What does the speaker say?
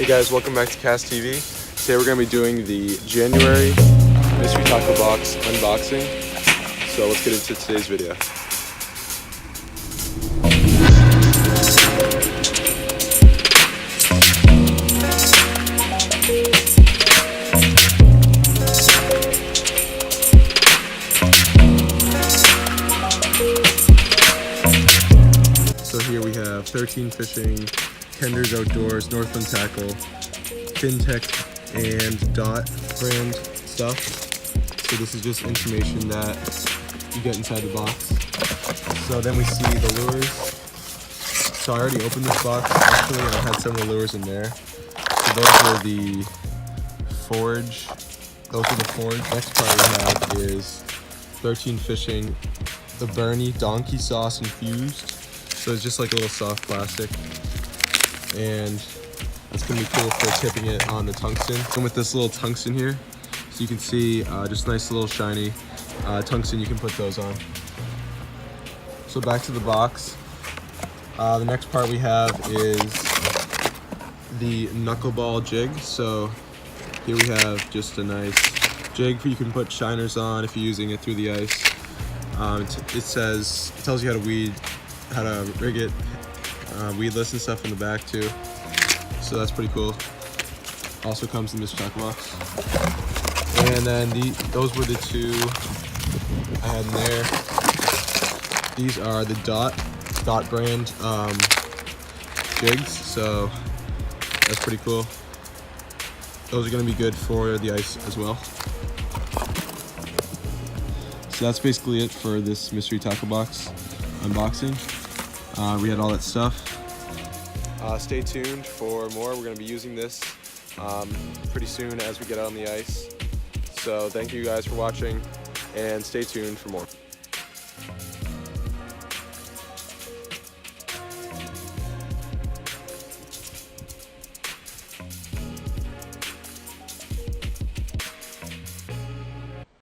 Hey guys, welcome back to Cast TV. Today we're going to be doing the January Mystery Tackle Box unboxing. So let's get into today's video. So here we have 13 Fishing, Kenders Outdoors, Northland Tackle, FinTech, and Dot brand stuff. So this is just information that you get inside the box. So then we see the lures. So I already opened this box actually, and I had some of the lures in there. So those are the forage. Next part we have is 13 Fishing, the Bernie Donkey Sauce infused. So it's just like a little soft plastic, and it's gonna be cool for tipping it on the tungsten. And with this little tungsten here, so you can see just nice little shiny tungsten, you can put those on. So back to the box. The next part we have is the knuckleball jig. So here we have just a nice jig you can put shiners on if you're using it through the ice. It tells you how to rig it, weedless and stuff in the back too. So that's pretty cool. Also comes in this check box. And then those were the two I had in there. These are the Dot brand jigs, so that's pretty cool. Those are gonna be good for the ice as well. So that's basically it for this mystery tackle box unboxing. We had all that stuff. Stay tuned for more. We're going to be using this pretty soon as we get out on the ice. So thank you guys for watching, and stay tuned for more.